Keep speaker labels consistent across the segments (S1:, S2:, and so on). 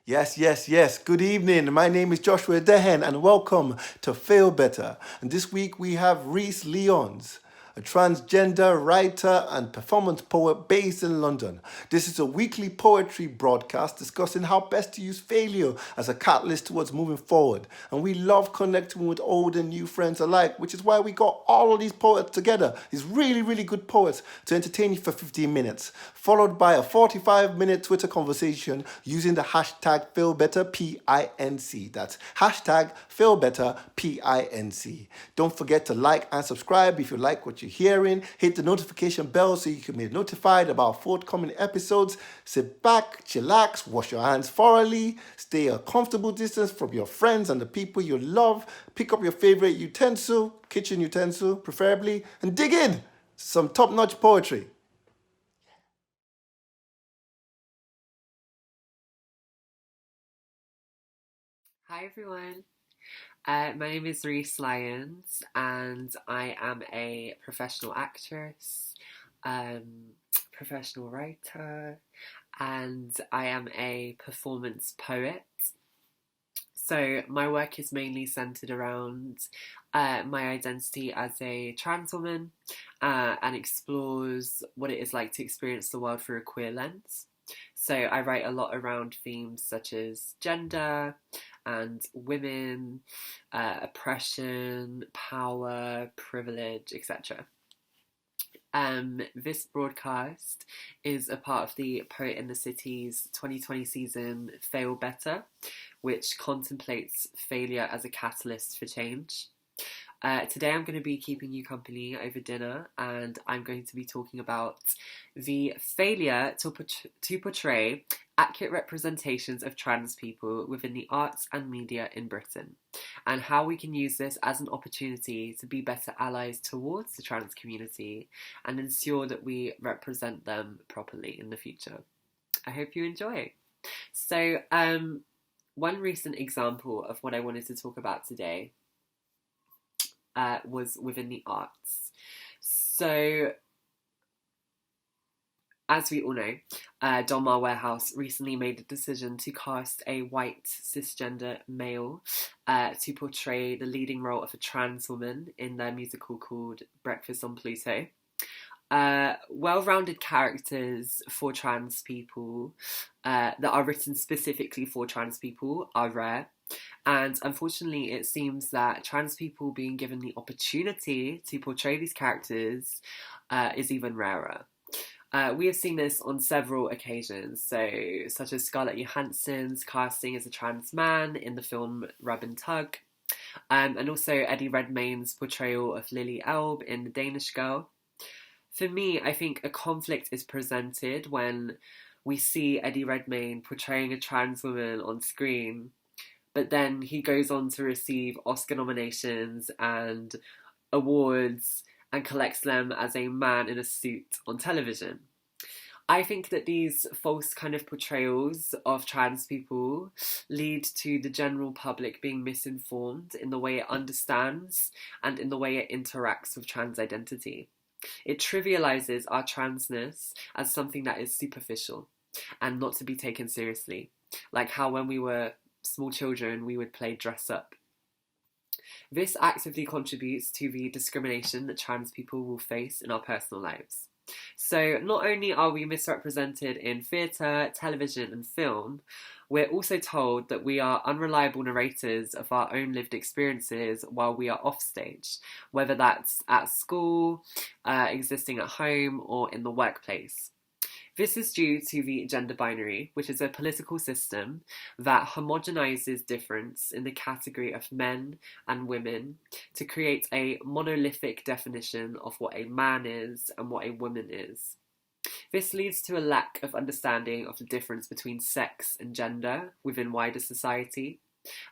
S1: Yes. Good evening. My name is Joshua Idehen, and welcome to Fail Better. And this week we have Reece Lyons, a transgender writer and performance poet based in London. This is a weekly poetry broadcast discussing how best to use failure as a catalyst towards moving forward. And we love connecting with old and new friends alike, which is why we got all of these poets together, these really good poets, to entertain you for 15 minutes, followed by a 45-minute Twitter conversation using the hashtag FailBetterPINC. That's hashtag FailBetterPINC. Don't forget to like and subscribe if you like what you're hearing. Hit the notification bell so you can be notified about forthcoming episodes. Sit back, chillax, wash your hands thoroughly, stay a comfortable distance from your friends and the people you love. Pick up your favorite utensil, kitchen utensil preferably, and dig in some top-notch poetry.
S2: Hi everyone. My name is Rhys Lyons, and I am a professional actress, um, professional writer, and I am a performance poet. So my work is mainly centered around my identity as a trans woman and explores what it is like to experience the world through a queer lens. So I write a lot around themes such as gender and women, oppression, power, privilege, etc. This broadcast is a part of the Poet in the City's 2020 season Fail Better, which contemplates failure as a catalyst for change. Today I'm going to be keeping you company over dinner, and I'm going to be talking about the failure to portray accurate representations of trans people within the arts and media in Britain, and how we can use this as an opportunity to be better allies towards the trans community and ensure that we represent them properly in the future. I hope you enjoy. So, one recent example of what I wanted to talk about today was within the arts. So, as we all know, Donmar Warehouse recently made a decision to cast a white cisgender male to portray the leading role of a trans woman in their musical called Breakfast on Pluto. Well-rounded characters for trans people that are written specifically for trans people are rare. And unfortunately, it seems that trans people being given the opportunity to portray these characters is even rarer. We have seen this on several occasions, such as Scarlett Johansson's casting as a trans man in the film Rub and Tug, and also Eddie Redmayne's portrayal of Lily Elbe in The Danish Girl. For me, I think a conflict is presented when we see Eddie Redmayne portraying a trans woman on screen, but then he goes on to receive Oscar nominations and awards and collects them as a man in a suit on television. I think that these false kind of portrayals of trans people lead to the general public being misinformed in the way it understands and in the way it interacts with trans identity. It trivializes our transness as something that is superficial and not to be taken seriously, like how when we were small children we would play dress up. This actively contributes to the discrimination that trans people will face in our personal lives. So not only are we misrepresented in theatre, television and film, we're also told that we are unreliable narrators of our own lived experiences while we are off stage, whether that's at school, existing at home or in the workplace. This is due to the gender binary, which is a political system that homogenizes difference in the category of men and women to create a monolithic definition of what a man is and what a woman is. This leads to a lack of understanding of the difference between sex and gender within wider society.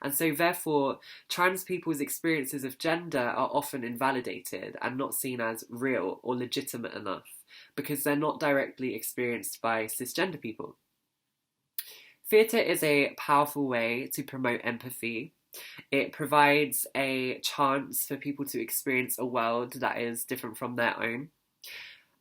S2: And so, therefore, trans people's experiences of gender are often invalidated and not seen as real or legitimate enough because they're not directly experienced by cisgender people. Theatre is a powerful way to promote empathy. It provides a chance for people to experience a world that is different from their own.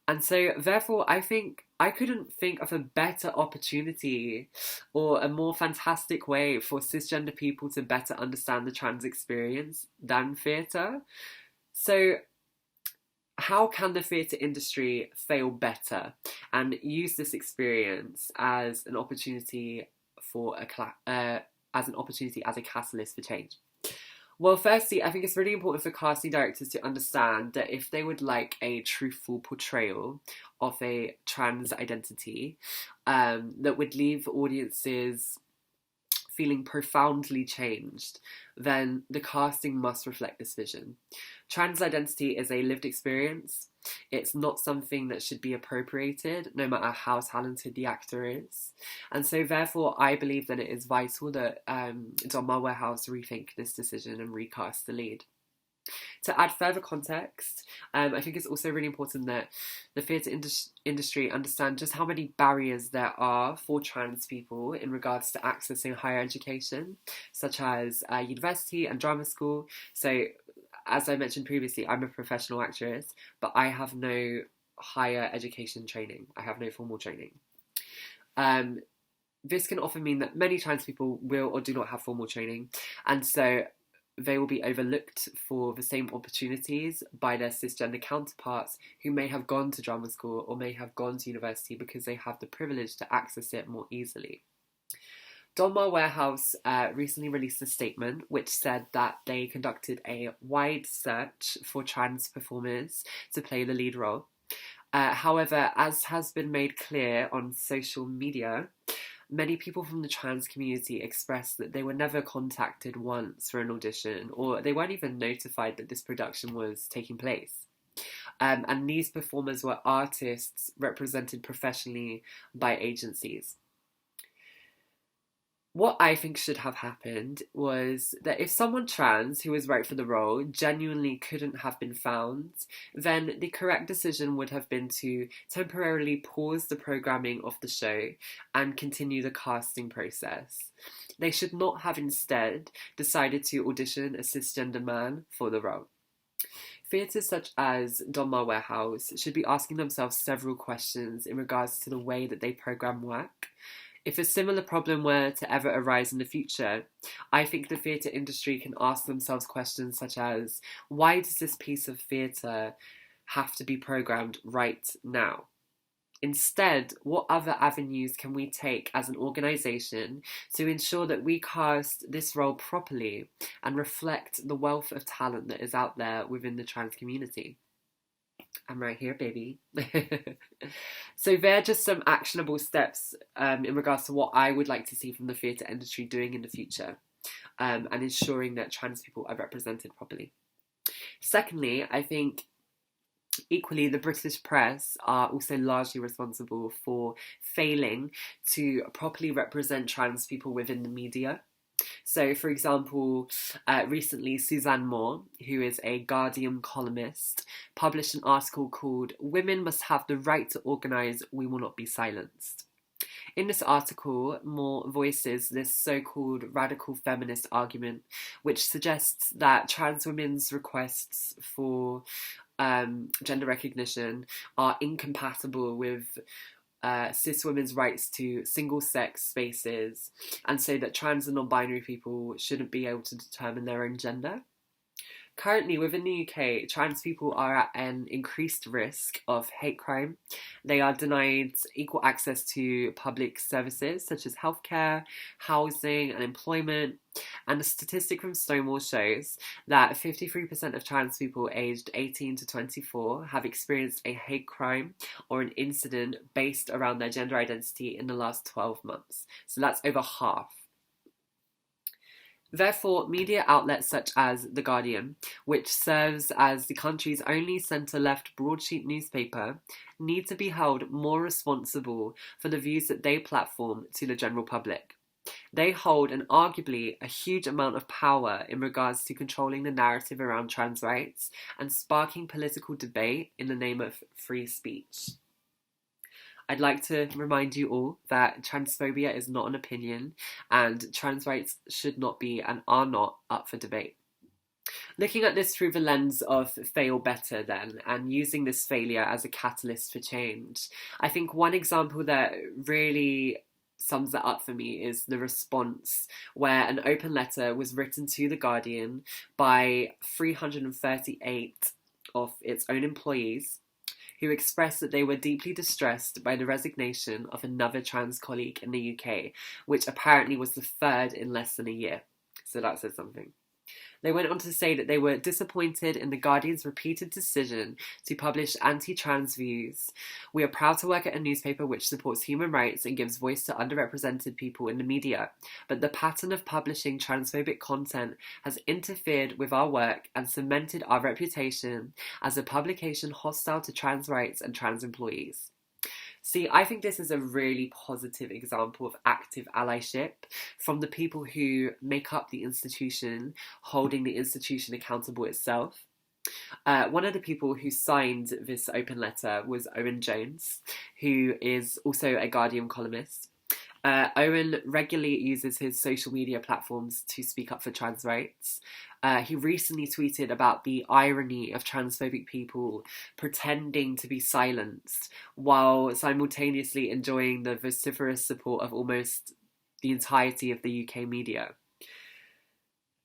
S2: And so, therefore, I think I couldn't think of a better opportunity or a more fantastic way for cisgender people to better understand the trans experience than theatre. So, how can the theatre industry fail better and use this experience as an opportunity for as an opportunity as a catalyst for change? Well, firstly, I think it's really important for casting directors to understand that if they would like a truthful portrayal of a trans identity, that would leave audiences feeling profoundly changed, then the casting must reflect this vision. Trans identity is a lived experience. It's not something that should be appropriated, no matter how talented the actor is. And so, therefore, I believe that it is vital that Donmar Warehouse rethink this decision and recast the lead. To add further context, I think it's also really important that the theatre industry understand just how many barriers there are for trans people in regards to accessing higher education, such as university and drama school. So, as I mentioned previously, I'm a professional actress, but I have no higher education training. I have no formal training. This can often mean that many trans people will or do not have formal training, and so they will be overlooked for the same opportunities by their cisgender counterparts who may have gone to drama school or may have gone to university because they have the privilege to access it more easily. Donmar Warehouse recently released a statement which said that they conducted a wide search for trans performers to play the lead role. However, as has been made clear on social media, many people from the trans community expressed that they were never contacted once for an audition, or they weren't even notified that this production was taking place. And these performers were artists represented professionally by agencies. What I think should have happened was that if someone trans who was right for the role genuinely couldn't have been found, then the correct decision would have been to temporarily pause the programming of the show and continue the casting process. They should not have instead decided to audition a cisgender man for the role. Theatres such as Donmar Warehouse should be asking themselves several questions in regards to the way that they program work. If a similar problem were to ever arise in the future, I think the theatre industry can ask themselves questions such as, why does this piece of theatre have to be programmed right now? Instead, what other avenues can we take as an organisation to ensure that we cast this role properly and reflect the wealth of talent that is out there within the trans community? I'm right here, baby. So they're just some actionable steps in regards to what I would like to see from the theatre industry doing in the future, and ensuring that trans people are represented properly. Secondly, I think equally the British press are also largely responsible for failing to properly represent trans people within the media. So, for example, recently Suzanne Moore, who is a Guardian columnist, published an article called "Women Must Have the Right to Organise, We Will Not Be Silenced." In this article, Moore voices this so-called radical feminist argument, which suggests that trans women's requests for gender recognition are incompatible with cis women's rights to single-sex spaces, and say that trans and non-binary people shouldn't be able to determine their own gender. Currently, within the UK, trans people are at an increased risk of hate crime. They are denied equal access to public services such as healthcare, housing, and employment. And a statistic from Stonewall shows that 53% of trans people aged 18 to 24 have experienced a hate crime or an incident based around their gender identity in the last 12 months. So that's over half. Therefore, media outlets such as The Guardian, which serves as the country's only centre-left broadsheet newspaper, need to be held more responsible for the views that they platform to the general public. They hold and arguably a huge amount of power in regards to controlling the narrative around trans rights and sparking political debate in the name of free speech. I'd like to remind you all that transphobia is not an opinion and trans rights should not be and are not up for debate. Looking at this through the lens of fail better, then, and using this failure as a catalyst for change, I think one example that really sums that up for me is the response where an open letter was written to The Guardian by 338 of its own employees who expressed that they were deeply distressed by the resignation of another trans colleague in the UK, which apparently was the third in less than a year. So that says something. They went on to say that they were disappointed in The Guardian's repeated decision to publish anti-trans views. We are proud to work at a newspaper which supports human rights and gives voice to underrepresented people in the media, but the pattern of publishing transphobic content has interfered with our work and cemented our reputation as a publication hostile to trans rights and trans employees. See, I think this is a really positive example of active allyship from the people who make up the institution, holding the institution accountable itself. One of the people who signed this open letter was Owen Jones, who is also a Guardian columnist. Owen regularly uses his social media platforms to speak up for trans rights. He recently tweeted about the irony of transphobic people pretending to be silenced while simultaneously enjoying the vociferous support of almost the entirety of the UK media.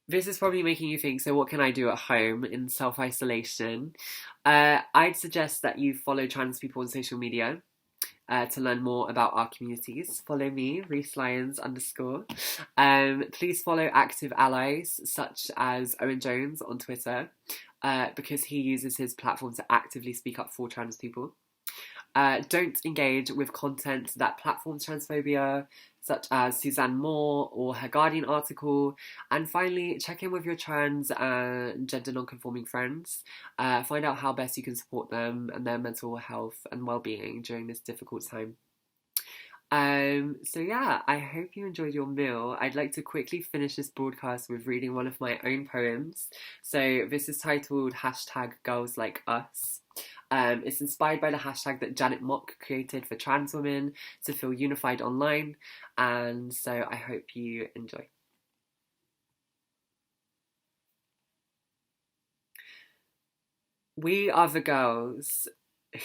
S2: This is probably making you think, so what can I do at home in self-isolation? I'd suggest that you follow trans people on social media. To learn more about our communities, follow me, Rhys Lyons _. Please follow active allies such as Owen Jones on Twitter, because he uses his platform to actively speak up for trans people. Don't engage with content that platforms transphobia, such as Suzanne Moore or her Guardian article. And finally, check in with your trans and gender non-conforming friends. Find out how best you can support them and their mental health and well-being during this difficult time. So yeah, I hope you enjoyed your meal. I'd like to quickly finish this broadcast with reading one of my own poems. So this is titled #GirlsLikeUs. It's inspired by the hashtag that Janet Mock created for trans women to feel unified online, and so I hope you enjoy. We are the girls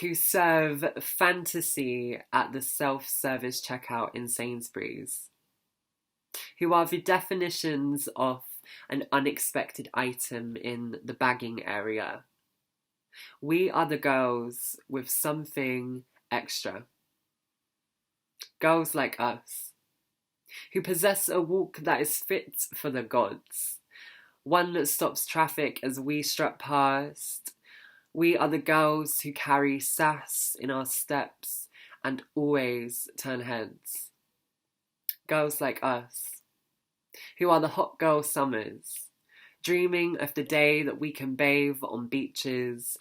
S2: who serve fantasy at the self-service checkout in Sainsbury's, who are the definitions of an unexpected item in the bagging area. We are the girls with something extra. Girls like us, who possess a walk that is fit for the gods, one that stops traffic as we strut past. We are the girls who carry sass in our steps and always turn heads. Girls like us, who are the hot girl summers, dreaming of the day that we can bathe on beaches,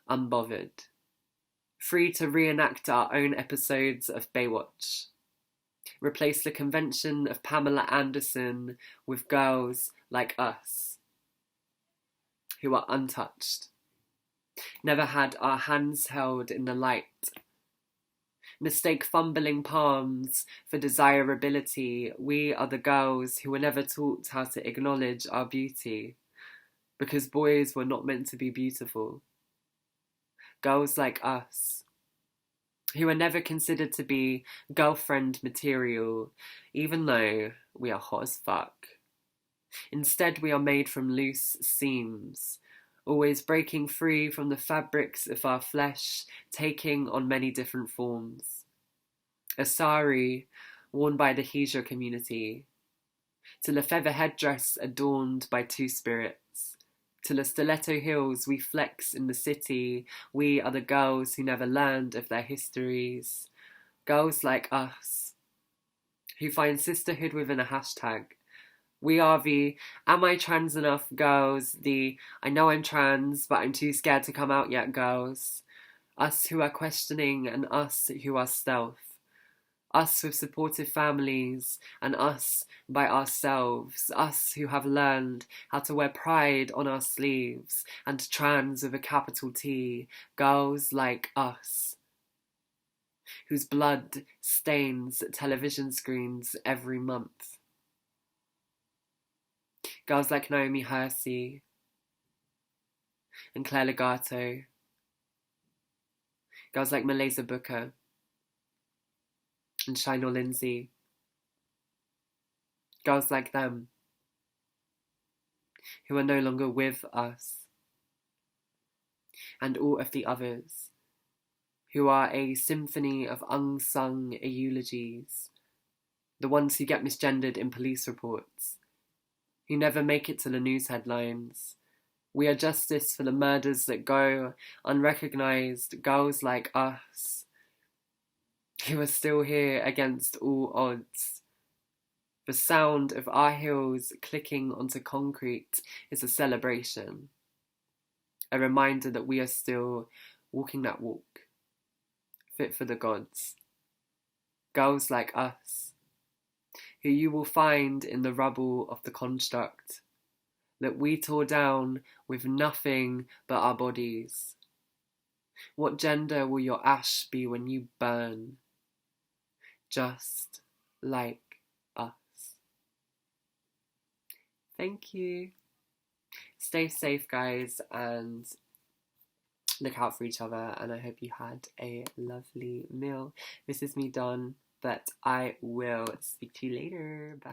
S2: unbothered, free to reenact our own episodes of Baywatch, replace the convention of Pamela Anderson with girls like us, who are untouched, never had our hands held in the light, mistake fumbling palms for desirability. We are the girls who were never taught how to acknowledge our beauty, because boys were not meant to be beautiful. Girls like us, who are never considered to be girlfriend material, even though we are hot as fuck. Instead, we are made from loose seams, always breaking free from the fabrics of our flesh, taking on many different forms. A sari worn by the hijra community, to the feather headdress adorned by two spirits, to the stiletto heels we flex in the city. We are the girls who never learned of their histories. Girls like us, who find sisterhood within a hashtag. We are the am I trans enough girls, the I know I'm trans but I'm too scared to come out yet girls. Us who are questioning and us who are stealth. Us with supportive families and us by ourselves. Us who have learned how to wear pride on our sleeves and trans with a capital T. Girls like us, whose blood stains television screens every month. Girls like Naomi Hersey, and Claire Legato, girls like Malaysia Booker and Shynor Lindsay, girls like them who are no longer with us, and all of the others who are a symphony of unsung eulogies, the ones who get misgendered in police reports, who never make it to the news headlines. We are justice for the murders that go unrecognised, girls like us, who are still here against all odds. The sound of our heels clicking onto concrete is a celebration, a reminder that we are still walking that walk, fit for the gods. Girls like us, who you will find in the rubble of the construct that we tore down with nothing but our bodies. What gender will your ash be when you burn? Just like us. Thank you. Stay safe, guys, and look out for each other, and I hope you had a lovely meal. This is me done, but I will speak to you later. Bye.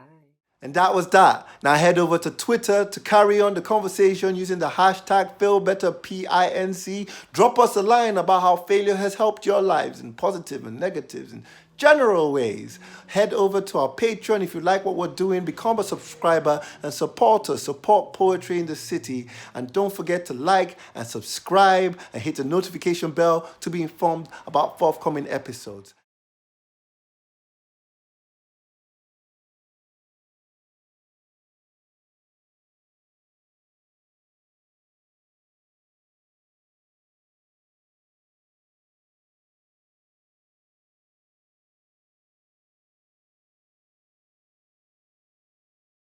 S1: And that was that. Now head over to Twitter to carry on the conversation using the hashtag FailBetterPINC. Drop us a line about how failure has helped your lives in positive and negatives and general ways. Head over to our Patreon if you like what we're doing. Become a subscriber and support us. Support poetry in the city. And don't forget to like and subscribe and hit the notification bell to be informed about forthcoming episodes.